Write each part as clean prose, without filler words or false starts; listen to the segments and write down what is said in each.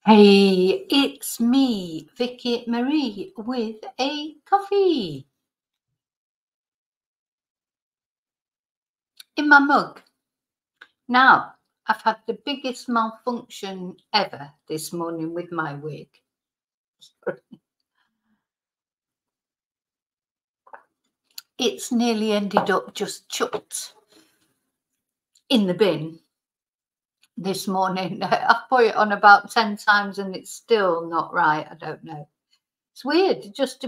Hey, it's me, Vicky Marie, with a coffee in my mug. Now, I've had the biggest malfunction ever this morning with my wig. It's nearly ended up just chucked in the bin this morning. I've put it on about 10 times and it's still not right. I don't know. It's weird. It just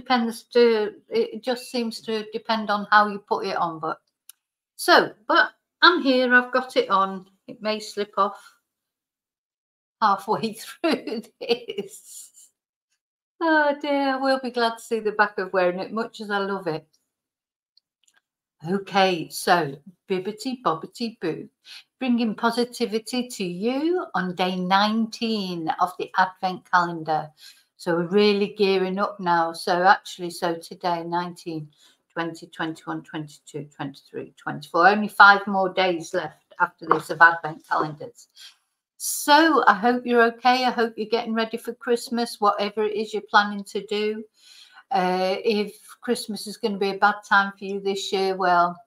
seems to depend on how you put it on. But I'm here. I've got it on. It may slip off halfway through this. Oh dear, I will be glad to see the back of wearing it, much as I love it. Okay, so bibbity bobbity boo, bringing positivity to you on day 19 of the Advent calendar. So we're really gearing up now. So today, 19, 20, 21, 22, 23, 24, only 5 more days left after this of Advent calendars. So I hope you're okay. I hope you're getting ready for Christmas, whatever it is you're planning to do. If Christmas is going to be a bad time for you this year, well,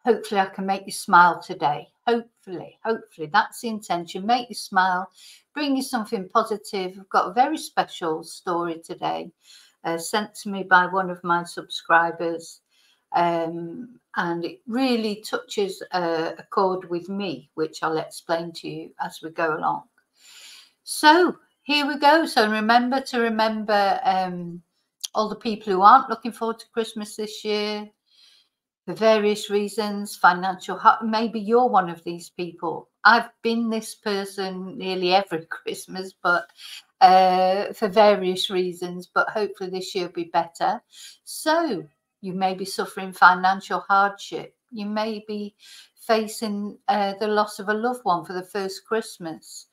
hopefully I can make you smile today. Hopefully, that's the intention. Make you smile, bring you something positive. I've got a very special story today sent to me by one of my subscribers. And it really touches a chord with me, which I'll explain to you as we go along. So here we go. So remember all the people who aren't looking forward to Christmas this year for various reasons, financial, maybe you're one of these people. I've been this person nearly every Christmas, but for various reasons, but hopefully this year will be better. So you may be suffering financial hardship. You may be facing the loss of a loved one for the first Christmas.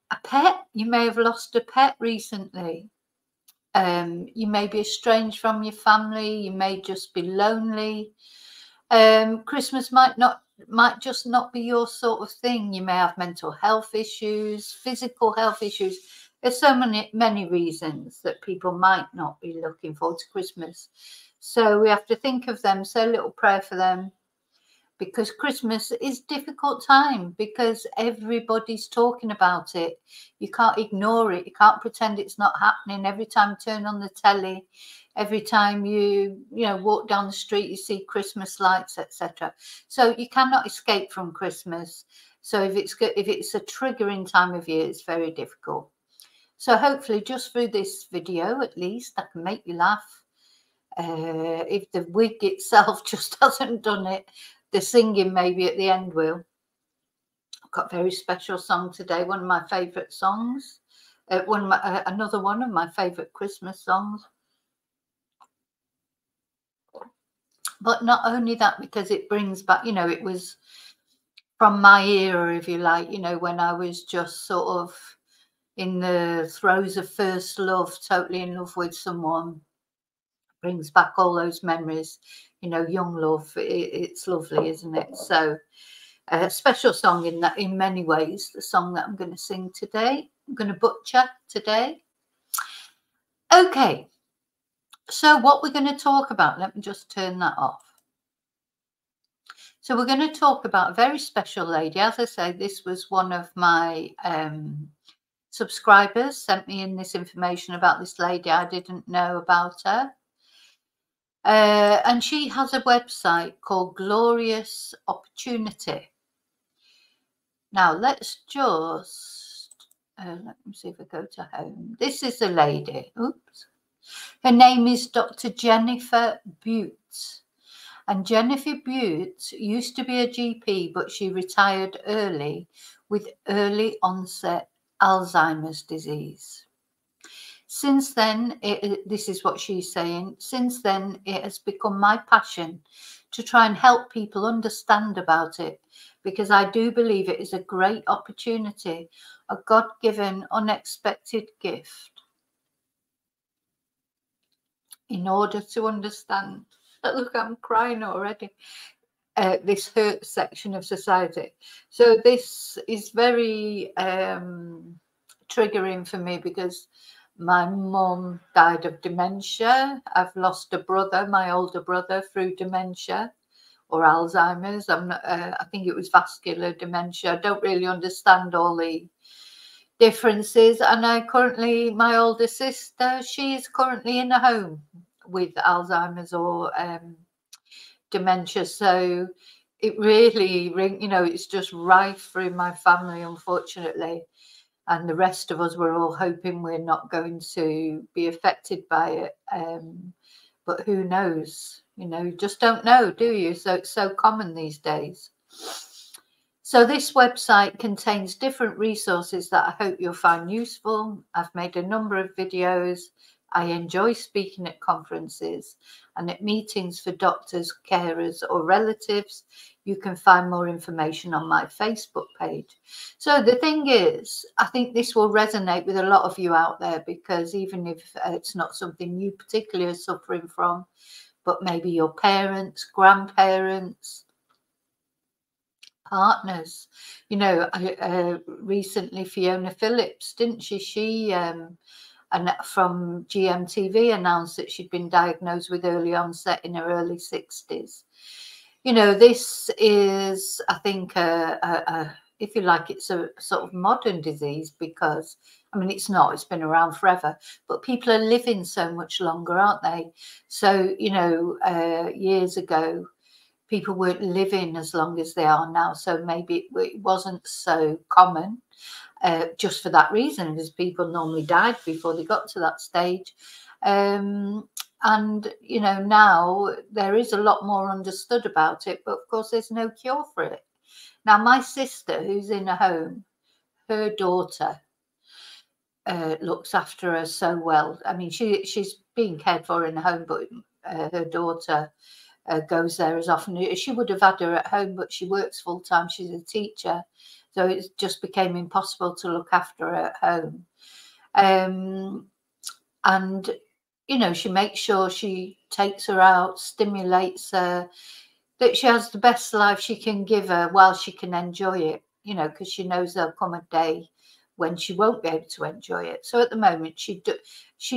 A pet, you may have lost a pet recently. You may be estranged from your family. You may just be lonely. Christmas might just not be your sort of thing. You may have mental health issues, physical health issues. There's so many reasons that people might not be looking forward to Christmas. So we have to think of them, say a little prayer for them, because Christmas is a difficult time because everybody's talking about it. You can't ignore it. You can't pretend it's not happening. Every time you turn on the telly, every time you walk down the street, you see Christmas lights, etc. So you cannot escape from Christmas. So if it's a triggering time of year, it's very difficult. So hopefully just through this video, at least, I can make you laugh. If the wig itself just hasn't done it, the singing maybe at the end will. I've got a very special song today, one of my favourite songs, another one of my favourite Christmas songs. But not only that, because it brings back, it was from my era, if you like, when I was just sort of in the throes of first love, totally in love with someone. Brings back all those memories, young love. It's lovely, isn't it? So a special song in many ways, the song that I'm going to sing today. I'm going to butcher today. Okay, so what we're going to talk about, let me just turn that off. So we're going to talk about a very special lady. As I say, this was one of my subscribers sent me in this information about this lady. I didn't know about her. And she has a website called Glorious Opportunity. Now, let's just, let me see if I go to home. This is a lady. Oops. Her name is Dr. Jennifer Butte. And Jennifer Butte used to be a GP, but she retired early with early onset Alzheimer's disease. Since then, this is what she's saying, since then it has become my passion to try and help people understand about it, because I do believe it is a great opportunity, a God-given, unexpected gift. In order to understand, look, I'm crying already, this hurt section of society. So this is very triggering for me because my mum died of dementia. I've lost a brother, my older brother, through dementia or Alzheimer's. I think it was vascular dementia. I don't really understand all the differences. And my older sister, she is currently in a home with Alzheimer's or dementia. So it really, it's just rife through my family, unfortunately. And the rest of us were all hoping we're not going to be affected by it. But who knows? You just don't know, do you? So it's so common these days. So this website contains different resources that I hope you'll find useful. I've made a number of videos. I enjoy speaking at conferences and at meetings for doctors, carers or relatives. You can find more information on my Facebook page. So the thing is, I think this will resonate with a lot of you out there, because even if it's not something you particularly are suffering from, but maybe your parents, grandparents, partners. Recently Fiona Phillips, didn't she? She and from GMTV announced that she'd been diagnosed with early onset in her early 60s. This is, I think, if you like, it's a sort of modern disease, because, it's not, it's been around forever, but people are living so much longer, aren't they? So, years ago, people weren't living as long as they are now. So maybe it wasn't so common. Just for that reason, because people normally died before they got to that stage. And, now there is a lot more understood about it, but of course there's no cure for it. Now, my sister, who's in a home, her daughter looks after her so well. She's being cared for in a home, but her daughter goes there as often as she would have had her at home, but she works full time. She's a teacher. So it just became impossible to look after her at home. And, she makes sure she takes her out, stimulates her, that she has the best life she can give her while she can enjoy it, because she knows there'll come a day when she won't be able to enjoy it. So at the moment, she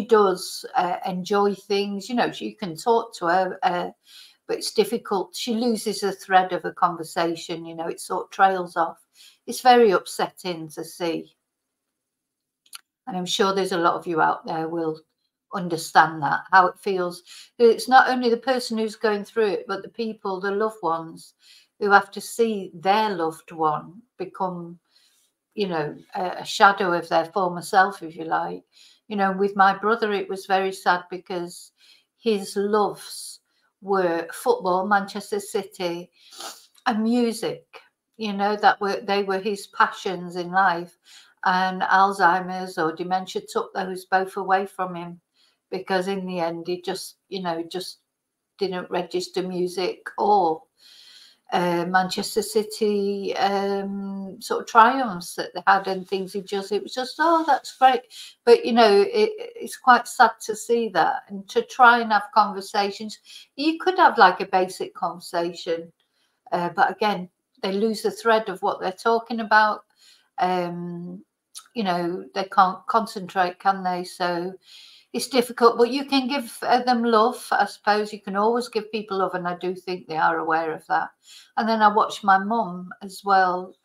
does enjoy things. You can talk to her, but it's difficult. She loses the thread of a conversation, it sort of trails off. It's very upsetting to see. And I'm sure there's a lot of you out there will understand that, how it feels. It's not only the person who's going through it, but the people, the loved ones, who have to see their loved one become, a shadow of their former self, if you like. With my brother, it was very sad because his loves were football, Manchester City, and music. They were his passions in life. And Alzheimer's or dementia took those both away from him, because in the end he just didn't register music or Manchester City sort of triumphs that they had and things. It was just, oh, that's great. But it's quite sad to see that, and to try and have conversations. You could have like a basic conversation, but again, they lose the thread of what they're talking about. They can't concentrate, can they? So it's difficult, but you can give them love. I suppose you can always give people love, and I do think they are aware of that. And then I watched my mum as well,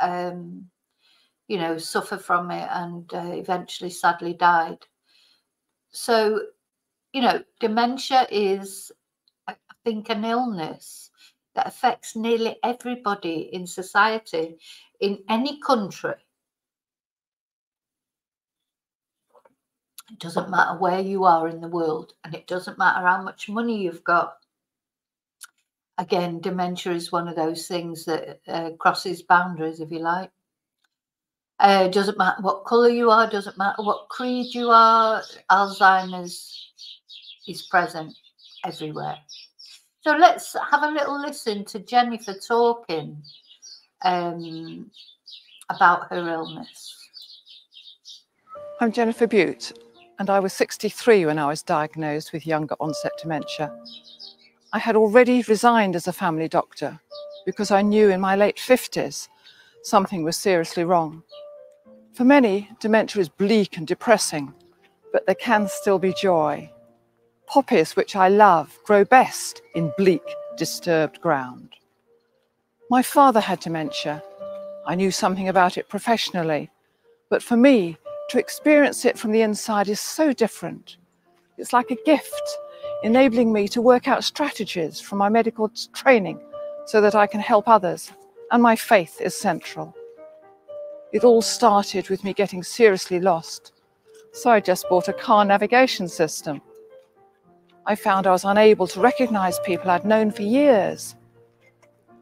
suffer from it, and eventually sadly died. So, dementia is, I think, an illness that affects nearly everybody in society, in any country. It doesn't matter where you are in the world, and it doesn't matter how much money you've got. Again, dementia is one of those things that crosses boundaries, if you like. Doesn't matter what colour you are, doesn't matter what creed you are, Alzheimer's is present everywhere. So let's have a little listen to Jennifer talking about her illness. I'm Jennifer Butte, and I was 63 when I was diagnosed with younger onset dementia. I had already resigned as a family doctor because I knew in my late 50s something was seriously wrong. For many, dementia is bleak and depressing, but there can still be joy. Poppies, which I love, grow best in bleak, disturbed ground. My father had dementia. I knew something about it professionally, but for me, to experience it from the inside is so different. It's like a gift, enabling me to work out strategies from my medical training so that I can help others, and my faith is central. It all started with me getting seriously lost, so I just bought a car navigation system. I found I was unable to recognize people I'd known for years.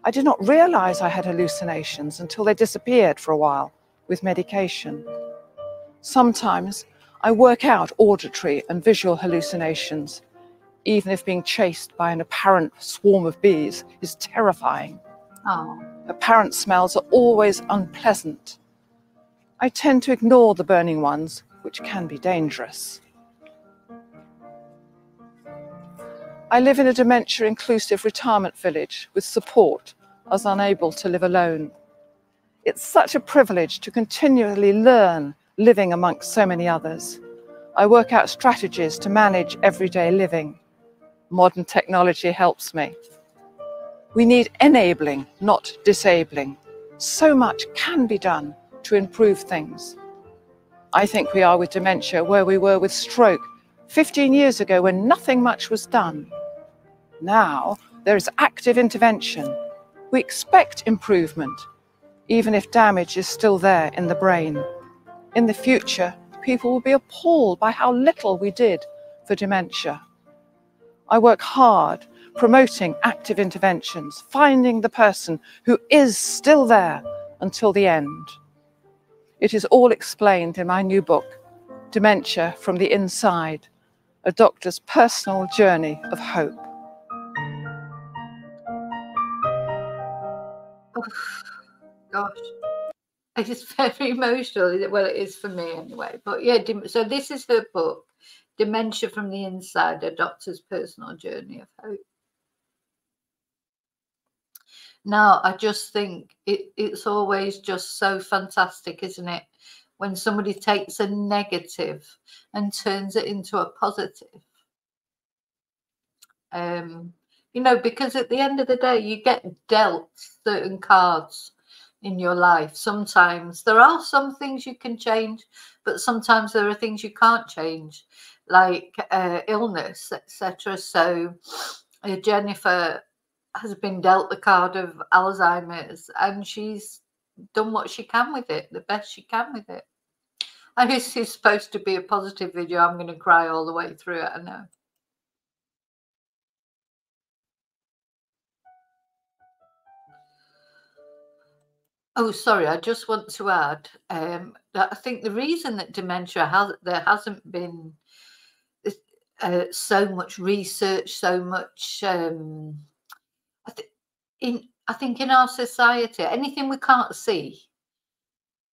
I did not realize I had hallucinations until they disappeared for a while with medication. Sometimes I work out auditory and visual hallucinations, even if being chased by an apparent swarm of bees is terrifying. Oh. Apparent smells are always unpleasant. I tend to ignore the burning ones, which can be dangerous. I live in a dementia-inclusive retirement village with support, as unable to live alone. It's such a privilege to continually learn living amongst so many others. I work out strategies to manage everyday living. Modern technology helps me. We need enabling, not disabling. So much can be done to improve things. I think we are with dementia where we were with stroke 15 years ago when nothing much was done. Now there is active intervention. We expect improvement, even if damage is still there in the brain. In the future, people will be appalled by how little we did for dementia. I work hard promoting active interventions, finding the person who is still there until the end. It is all explained in my new book, Dementia from the Inside, a doctor's personal journey of hope. Oh, gosh. It is very emotional. Well, it is for me anyway. But yeah, so this is her book, Dementia from the Inside, a doctor's personal journey of hope. Now, I just think it's always just so fantastic, isn't it? When somebody takes a negative and turns it into a positive. You know, because at the end of the day, you get dealt certain cards in your life. Sometimes there are some things you can change, but sometimes there are things you can't change, like illness, etc. So Jennifer has been dealt the card of Alzheimer's, and she's done what she can with it, the best she can with it. And this is supposed to be a positive video. I'm going to cry all the way through it, I know. Oh, sorry, I just want to add that I think the reason that dementia there hasn't been so much research, so much I think in our society, anything we can't see,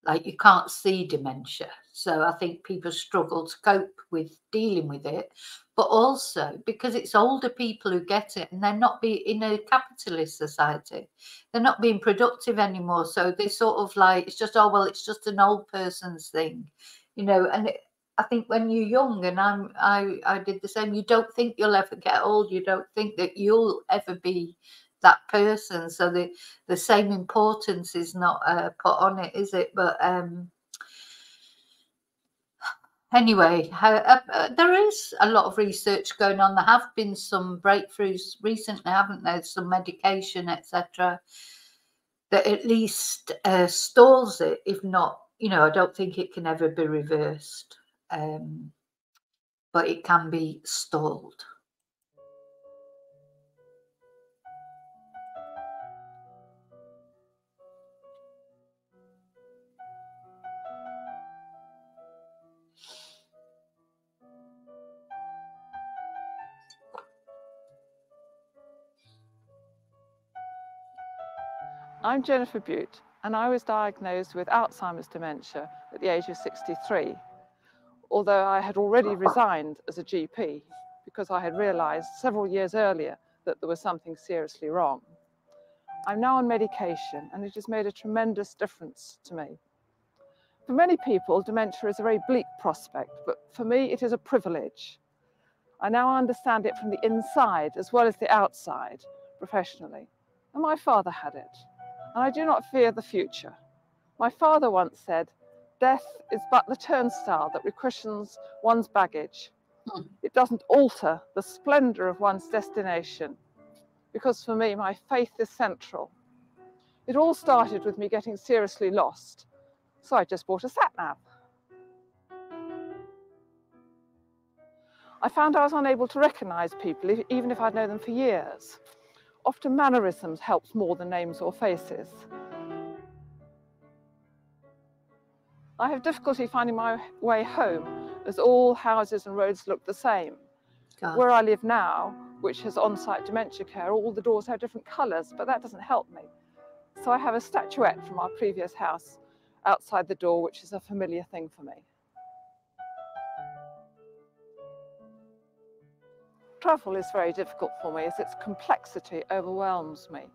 like you can't see dementia. So I think people struggle to cope with dealing with it, but also because it's older people who get it and they're not in a capitalist society, they're not being productive anymore. So they sort of like, it's just, oh, well, it's just an old person's thing, you know. And I think when you're young, and I did the same, you don't think you'll ever get old. You don't think that you'll ever be that person. So the same importance is not put on it, is it? But anyway, there is a lot of research going on. There have been some breakthroughs recently, haven't there? Some medication, etc., that at least stalls it. If not, you know, I don't think it can ever be reversed, but it can be stalled. I'm Jennifer Butte, and I was diagnosed with Alzheimer's dementia at the age of 63, although I had already resigned as a GP because I had realized several years earlier that there was something seriously wrong. I'm now on medication, and it has made a tremendous difference to me. For many people, dementia is a very bleak prospect, but for me, it is a privilege. I now understand it from the inside as well as the outside, professionally. And my father had it, and I do not fear the future. My father once said, "Death is but the turnstile that recushions one's baggage. It doesn't alter the splendor of one's destination," because for me, my faith is central. It all started with me getting seriously lost, so I just bought a sat-nav. I found I was unable to recognize people, even if I'd known them for years. Often mannerisms helps more than names or faces. I have difficulty finding my way home, as all houses and roads look the same. God. Where I live now, which has on-site dementia care, all the doors have different colours, but that doesn't help me. So I have a statuette from our previous house outside the door, which is a familiar thing for me. Travel is very difficult for me, as its complexity overwhelms me,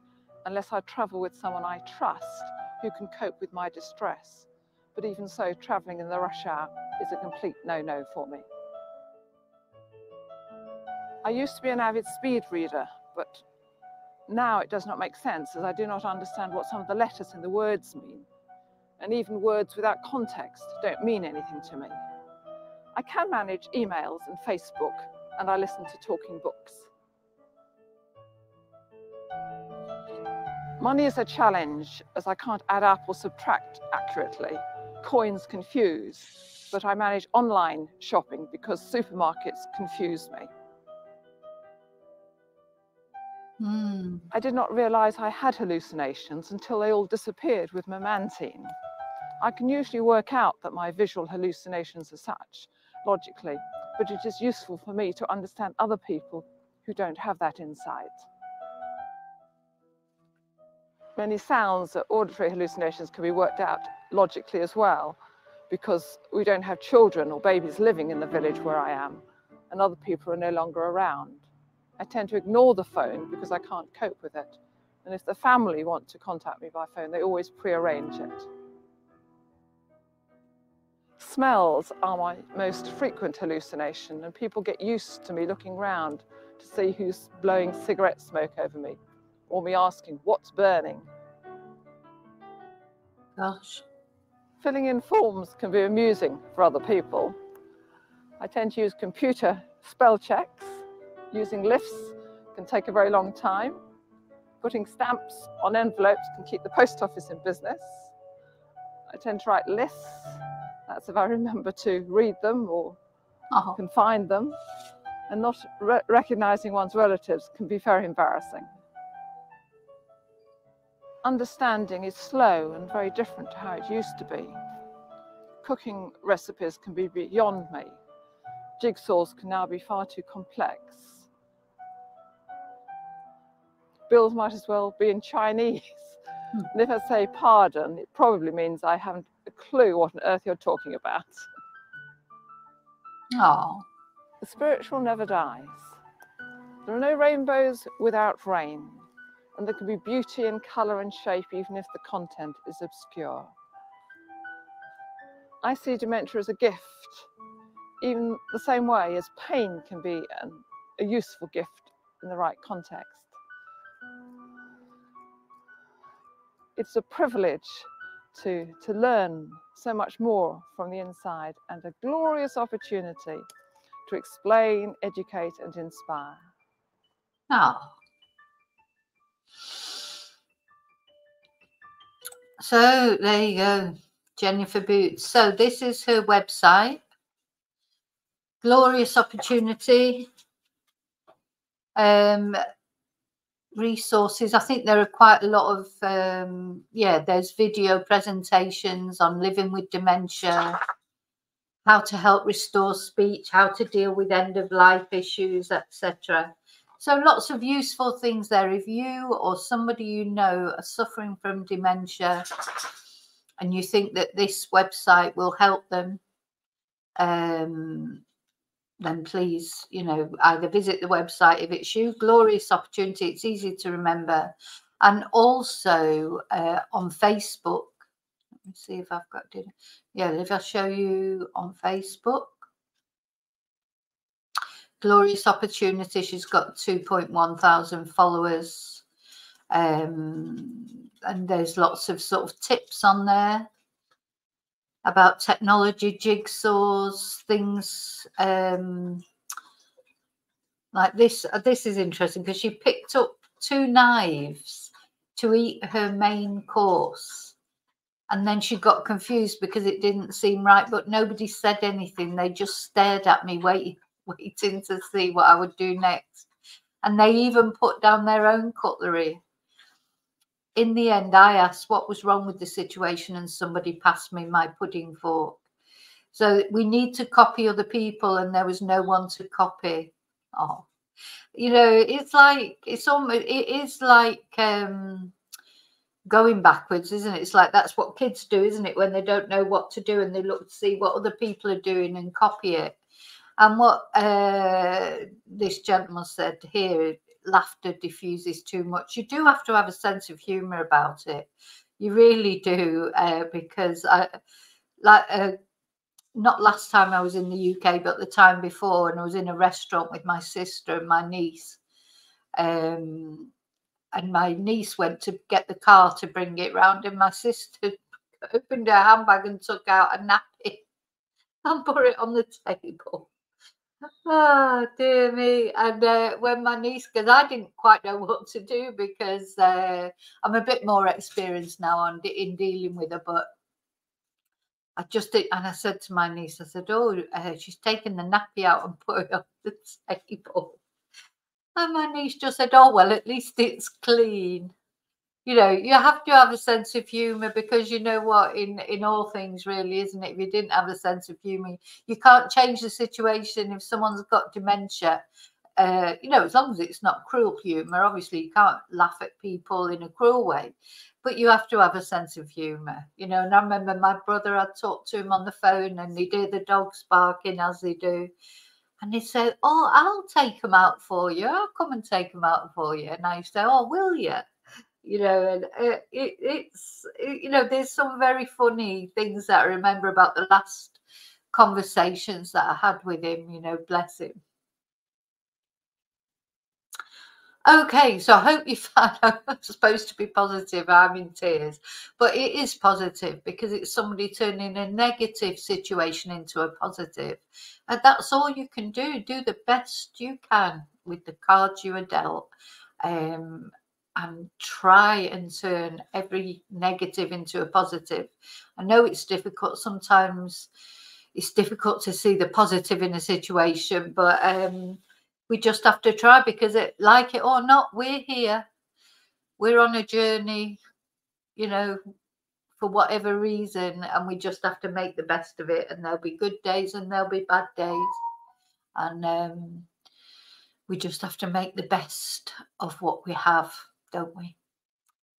unless I travel with someone I trust who can cope with my distress. But even so, travelling in the rush hour is a complete no-no for me. I used to be an avid speed reader, but now it does not make sense, as I do not understand what some of the letters in the words mean. And even words without context don't mean anything to me. I can manage emails and Facebook, and I listen to talking books. Money is a challenge, as I can't add up or subtract accurately. Coins confuse, but I manage online shopping because supermarkets confuse me. I did not realise I had hallucinations until they all disappeared with memantine. I can usually work out that my visual hallucinations are such, logically, but it is useful for me to understand other people who don't have that insight. Many sounds or auditory hallucinations can be worked out logically as well, because we don't have children or babies living in the village where I am, and other people are no longer around. I tend to ignore the phone because I can't cope with it, and if the family want to contact me by phone, they always pre-arrange it. Smells are my most frequent hallucination, and people get used to me looking round to see who's blowing cigarette smoke over me, or me asking, "What's burning?" Gosh. Filling in forms can be amusing for other people. I tend to use computer spell checks. Using lifts can take a very long time. Putting stamps on envelopes can keep the post office in business. I tend to write lists. That's if I remember to read them or can find them. And not recognizing one's relatives can be very embarrassing. Understanding is slow and very different to how it used to be. Cooking recipes can be beyond me. Jigsaws can now be far too complex. Bills might as well be in Chinese. And if I say pardon, it probably means I haven't a clue what on earth you're talking about. Oh. The spiritual never dies. There are no rainbows without rain, and there can be beauty in colour and shape even if the content is obscure. I see dementia as a gift, even the same way as pain can be a useful gift in the right context. It's a privilege to learn so much more from the inside, and a glorious opportunity to explain, educate and inspire. Oh. So there you go, Jennifer Boots. So this is her website. Glorious opportunity. Resources. I think there are quite a lot of there's video presentations on living with dementia, how to help restore speech, how to deal with end-of-life issues, etc. So lots of useful things there. If you or somebody you know are suffering from dementia and you think that this website will help them, then please, either visit the website if it's you. Glorious opportunity. It's easy to remember. And also on Facebook, let me see if I've got dinner. Yeah, if I show you on Facebook. Glorious Opportunity. She's got 2.1 thousand followers. And there's lots of sort of tips on there about technology, jigsaws, things like this. This is interesting because she picked up 2 knives to eat her main course, and then she got confused because it didn't seem right, but nobody said anything. They just stared at me waiting to see what I would do next, and they even put down their own cutlery. In the end, I asked what was wrong with the situation, and somebody passed me my pudding fork. So we need to copy other people, and there was no one to copy. Oh, you know, it's like, it is like going backwards, isn't it? It's like that's what kids do, isn't it? When they don't know what to do and they look to see what other people are doing and copy it. And what this gentleman said here, laughter diffuses too much. You do have to have a sense of humour about it. You really do, because not last time I was in the UK, but the time before, and I was in a restaurant with my sister and my niece. And my niece went to get the car to bring it round, and my sister opened her handbag and took out a nappy and put it on the table. Oh, dear me. And when my niece, because I didn't quite know what to do, because I'm a bit more experienced now in dealing with her, but I just did, and I said to my niece, I said, oh, she's taken the nappy out and put it on the table. And my niece just said, oh, well, at least it's clean. You know, you have to have a sense of humour, because you know what, in all things really, isn't it? If you didn't have a sense of humour, you can't change the situation. If someone's got dementia, you know, as long as it's not cruel humour, obviously you can't laugh at people in a cruel way, but you have to have a sense of humour, you know. And I remember my brother, I talked to him on the phone, and he'd hear the dogs barking as they do. And he said, oh, I'll take them out for you. I'll come and take them out for you. And I used to say, oh, will you? You know, and you know, there's some very funny things that I remember about the last conversations that I had with him, you know, bless him. Okay, so I hope you find I'm supposed to be positive. I'm in tears, but it is positive because it's somebody turning a negative situation into a positive. And that's all you can do. Do the best you can with the cards you are dealt. And try and turn every negative into a positive. I know it's difficult. Sometimes it's difficult to see the positive in a situation, but we just have to try, because like it or not, we're here. We're on a journey, you know, for whatever reason, and we just have to make the best of it. And there'll be good days and there'll be bad days. And we just have to make the best of what we have, don't we?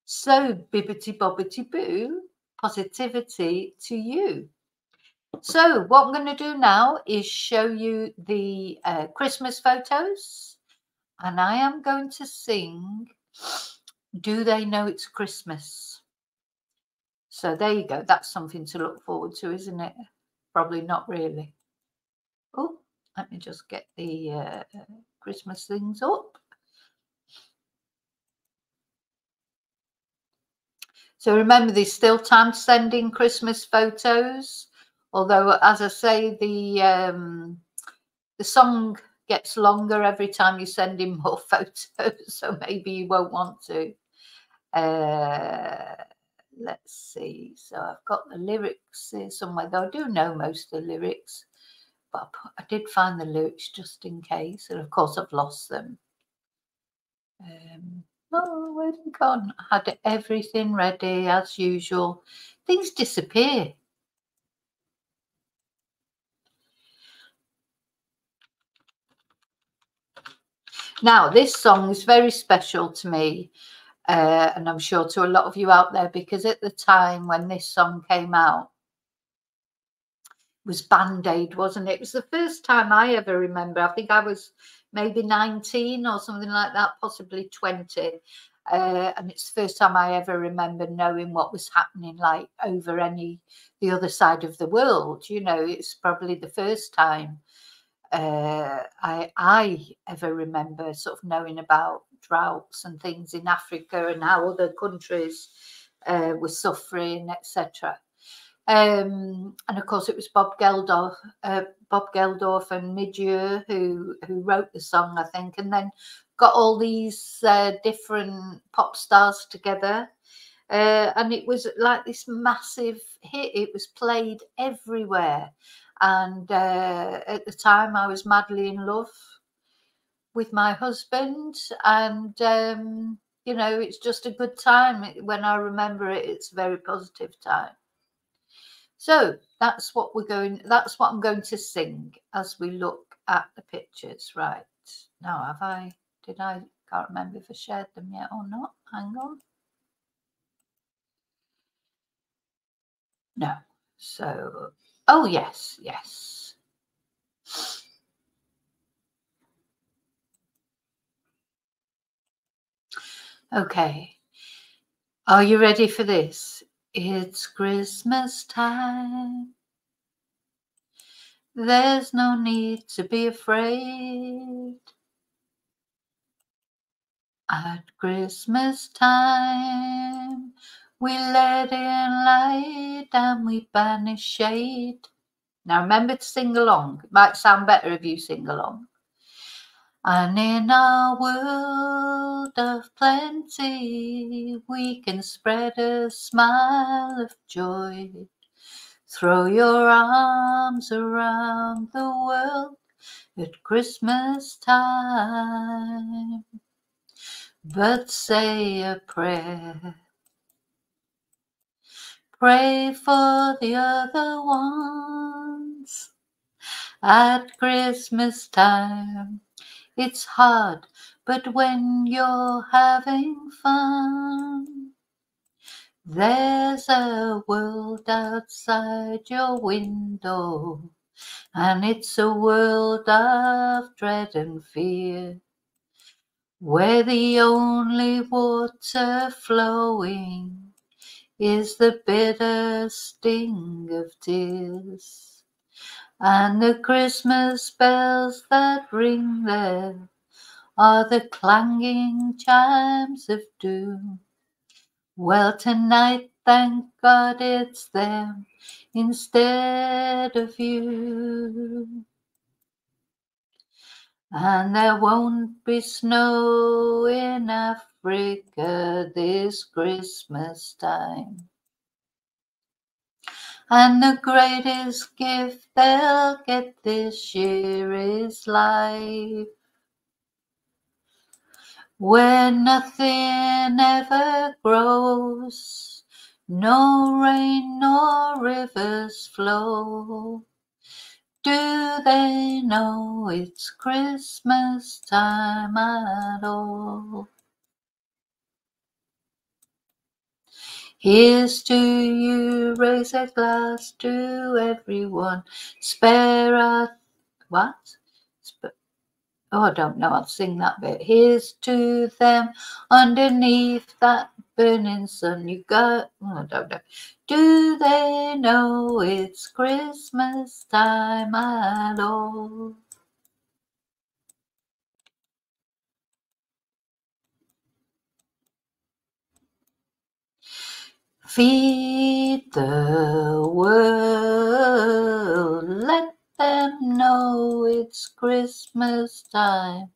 So, bibbity bobbity boo, positivity to you. So, what I'm going to do now is show you the Christmas photos, and I am going to sing Do They Know It's Christmas? So, there you go. That's something to look forward to, isn't it? Probably not really. Oh, let me just get the Christmas things up. So remember, there's still time to send in Christmas photos. Although, as I say, the song gets longer every time you send in more photos, so maybe you won't want to. Let's see. So I've got the lyrics here somewhere, though I do know most of the lyrics, but I did find the lyrics just in case, and of course I've lost them. Oh, where's it gone? I had everything ready as usual. Things disappear. Now, this song is very special to me, and I'm sure to a lot of you out there, because at the time when this song came out, it was Band Aid, wasn't it? It was the first time I ever remember. I think I was maybe 19 or something like that, possibly 20. And it's the first time I ever remember knowing what was happening, like over the other side of the world. You know, it's probably the first time I ever remember sort of knowing about droughts and things in Africa and how other countries were suffering, etc. And of course, it was Bob Geldof and Midge who wrote the song, I think, and then got all these different pop stars together. And it was like this massive hit. It was played everywhere. And at the time, I was madly in love with my husband. And, you know, it's just a good time. When I remember it, it's a very positive time. So that's what I'm going to sing as we look at the pictures. Right. Now, can't remember if I shared them yet or not. Hang on. No. So, oh, yes. Okay. Are you ready for this? It's Christmas time. There's no need to be afraid. At Christmas time, we let in light and we banish shade. Now remember to sing along. It might sound better if you sing along. And in our world of plenty, we can spread a smile of joy. Throw your arms around the world at Christmas time. But say a prayer. Pray for the other ones. At Christmas time, it's hard, but when you're having fun, there's a world outside your window, and it's a world of dread and fear, where the only water flowing is the bitter sting of tears. And the Christmas bells that ring there are the clanging chimes of doom. Well, tonight, thank God it's them instead of you. And there won't be snow in Africa this Christmas time. And the greatest gift they'll get this year is life, where nothing ever grows, no rain nor rivers flow. Do they know it's Christmas time at all? Here's to you, raise a glass to everyone. Spare our what? Oh, I don't know. I'll sing that bit. Here's to them underneath that burning sun. You got. Oh, I don't know. Do they know it's Christmas time at all? Feed the world, let them know it's Christmas time.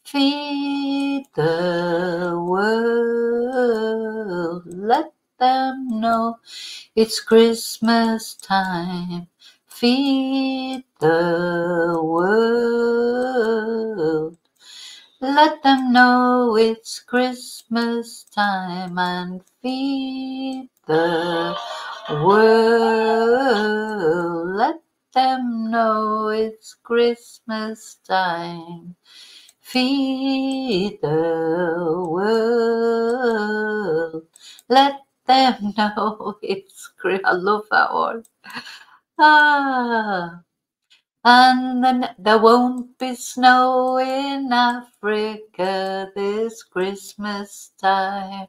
Feed the world, let them know it's Christmas time. Feed the world. Let them know it's Christmas time and feed the world. Let them know it's Christmas time. Feed the world. Let them know it's Christmas. I love that one. And then there won't be snow in Africa this Christmas time.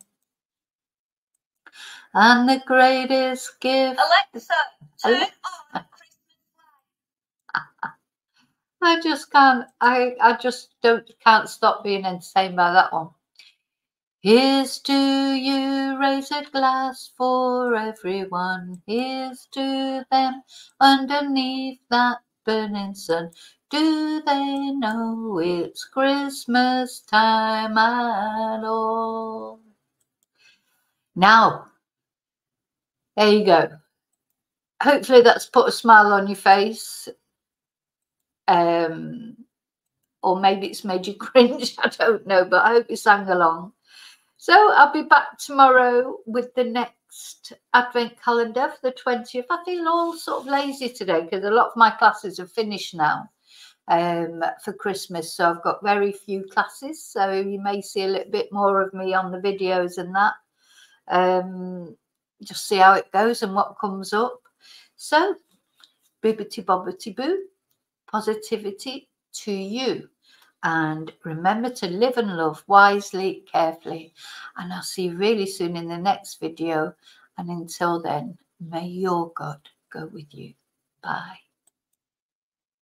And the greatest gift... Alexa, turn on Christmas lights. I just can't, I just can't stop being entertained by that one. Here's to you, raise a glass for everyone. Here's to them underneath that burning sun. Do they know it's Christmas time at all? Now, there you go. Hopefully that's put a smile on your face. Or maybe it's made you cringe, I don't know, but I hope you sang along. So I'll be back tomorrow with the next Advent calendar for the 20th. I feel all sort of lazy today because a lot of my classes are finished now for Christmas. So I've got very few classes. So you may see a little bit more of me on the videos and that. Just see how it goes and what comes up. So, bibbity bobbity boo, positivity to you. And remember to live and love wisely, carefully. And I'll see you really soon in the next video. And until then, may your God go with you. Bye.